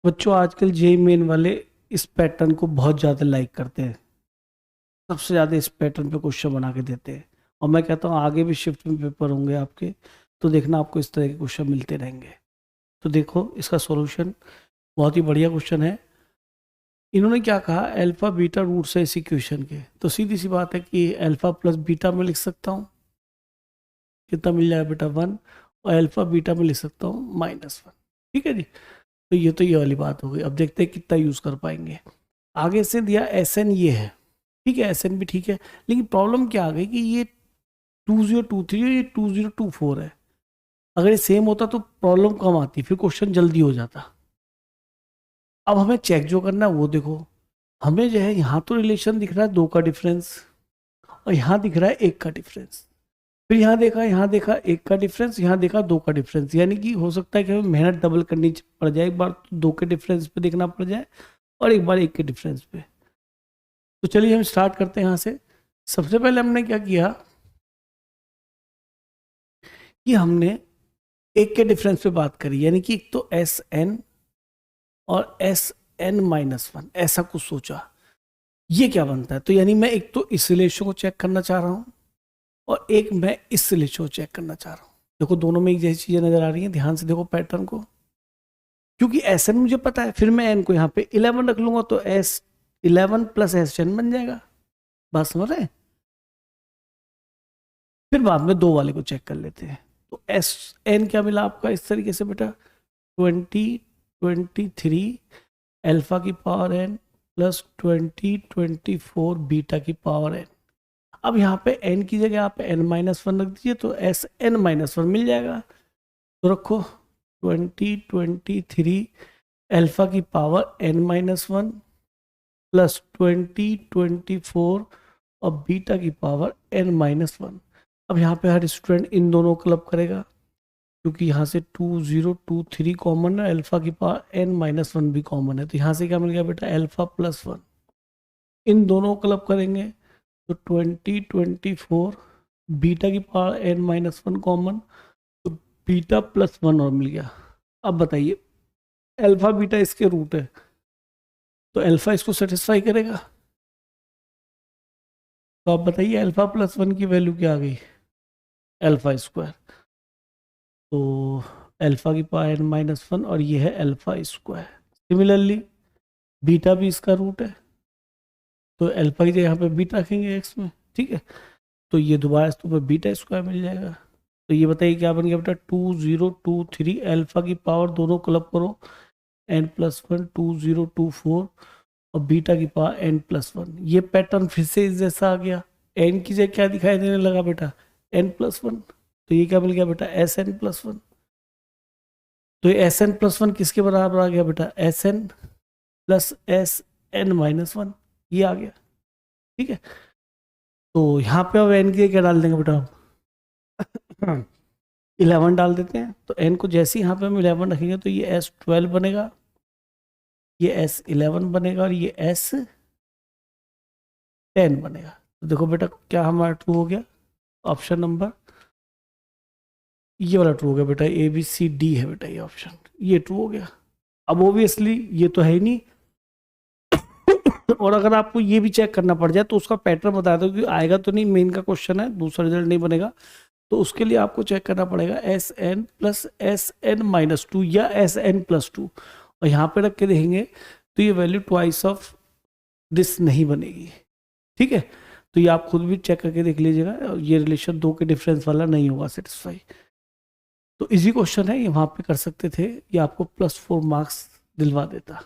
बच्चों आजकल JEE main वाले इस पैटर्न को बहुत ज़्यादा लाइक करते हैं। सबसे ज़्यादा इस पैटर्न पे क्वेश्चन बना के देते हैं। और मैं कहता हूँ आगे भी शिफ्ट में पेपर होंगे आपके, तो देखना आपको इस तरह के क्वेश्चन मिलते रहेंगे। तो देखो इसका सॉल्यूशन बहुत ही बढ़िया क्वेश्चन है। इन्होंने क्या कहा, अल्फा बीटा रूट्स है इस इक्वेशन के, तो सीधी सी बात है कि अल्फा प्लस बीटा में लिख सकता हूँ, कितना मिल जाएगा बेटा 1, और अल्फा बीटा में लिख सकता हूँ -1। ठीक है जी। तो ये वाली बात हो गई। अब देखते हैं कितना यूज़ कर पाएंगे। आगे से दिया एस एन, ये है ठीक है, एस एन भी ठीक है, लेकिन प्रॉब्लम क्या आ गई कि ये 2023 और ये 2024 है। अगर ये सेम होता तो प्रॉब्लम कम आती, फिर क्वेश्चन जल्दी हो जाता। अब हमें चेक जो करना है वो देखो, हमें जो है यहाँ तो रिलेशन दिख रहा है 2 का डिफरेंस, और यहाँ दिख रहा है 1 का डिफरेंस। फिर यहाँ देखा 1 का डिफरेंस, यहाँ देखा 2 का डिफरेंस, यानी कि हो सकता है कि हमें मेहनत डबल करनी पड़ जाए। एक बार तो 2 के डिफरेंस पे देखना पड़ जाए और एक बार 1 के डिफरेंस पे। तो चलिए हम स्टार्ट करते हैं यहाँ से। सबसे पहले हमने क्या किया कि हमने 1 के डिफरेंस पे बात करी, यानी कि एक तो एस एन और एस एन -1 ऐसा कुछ सोचा। ये क्या बनता है, तो यानी मैं एक तो इस रिलेशन को चेक करना चाह रहा हूँ और एक मैं इस रिलेशन को चेक करना चाह रहा हूँ। देखो दोनों में एक जैसी चीजें नजर आ रही हैं, ध्यान से देखो पैटर्न को। क्योंकि एस एन मुझे पता है, फिर मैं एन को यहाँ पे 11 रख लूंगा, तो एस 11 प्लस एस एन बन जाएगा। बात समझ रहे हैं? फिर बाद में 2 वाले को चेक कर लेते हैं। तो एस एन क्या मिला आपका इस तरीके से बेटा, 2023 अल्फा की पावर एन प्लस 2024 बीटा की पावर एन। अब यहाँ पे n की जगह आप n-1 रख दीजिए, तो एस एन -1 मिल जाएगा। तो रखो 2023 अल्फा की पावर n-1 प्लस 2024 और बीटा की पावर n-1। अब यहाँ पे हर स्टूडेंट इन दोनों क्लब करेगा, क्योंकि यहाँ से 2023 कॉमन है, अल्फा की पावर n-1 भी कॉमन है, तो यहाँ से क्या मिल गया बेटा, अल्फा +1। इन दोनों क्लब करेंगे तो 2024 बीटा की पावर n-1 कॉमन, तो बीटा +1 और मिल गया। अब बताइए, अल्फा बीटा इसके रूट है, तो अल्फा इसको सेटिस्फाई करेगा। तो आप बताइए अल्फा +1 की वैल्यू क्या आ गई, अल्फा स्क्वायर। तो अल्फा की पावर n-1 और ये है अल्फा स्क्वायर। सिमिलरली बीटा भी इसका रूट है, तो अल्फा की जगह यहाँ पे बीटा रखेंगे एक्स में, ठीक है। तो ये दोबारा इस पर बीटा स्क्वायर मिल जाएगा। तो ये बताइए क्या बन गया बेटा, 2023 अल्फा की पावर दोनों क्लब करो n+1 2024 और बीटा की पावर n+1। ये पैटर्न फिर से इस जैसा आ गया। n की जगह क्या दिखाई देने लगा बेटा, n+1। तो ये क्या मिल गया बेटा, Sn+1। तो ये Sn+1 किसके बराबर आ गया बेटा, Sn प्लस Sn-1, ये आ गया। ठीक है। तो यहाँ पे अब n की जगह क्या डाल देंगे बेटा, 11 डाल देते हैं। तो n को जैसे ही यहाँ पे हम 11 रखेंगे तो ये S12 बनेगा, ये S11 बनेगा और ये S10 बनेगा। तो देखो बेटा क्या हमारा ट्रू हो गया, ऑप्शन नंबर ये वाला ट्रू हो गया बेटा, ABCD है बेटा ये ऑप्शन, ये ट्रू हो गया। अब ओबियसली ये तो है ही नहीं, और अगर आपको ये भी चेक करना पड़ जाए तो उसका पैटर्न बता दो, कि आएगा तो नहीं, मेन का क्वेश्चन है, दूसरा रिजल्ट नहीं बनेगा। तो उसके लिए आपको चेक करना पड़ेगा Sn प्लस Sn-2 या Sn+2, और यहाँ पे रख के देखेंगे तो ये वैल्यू ट्वाइस ऑफ दिस नहीं बनेगी। ठीक है। तो ये आप खुद भी चेक करके देख लीजिएगा, ये रिलेशन 2 के डिफरेंस वाला नहीं होगा सेटिस्फाई। तो इजी क्वेश्चन है, ये वहाँ पे कर सकते थे, ये आपको +4 मार्क्स दिलवा देता।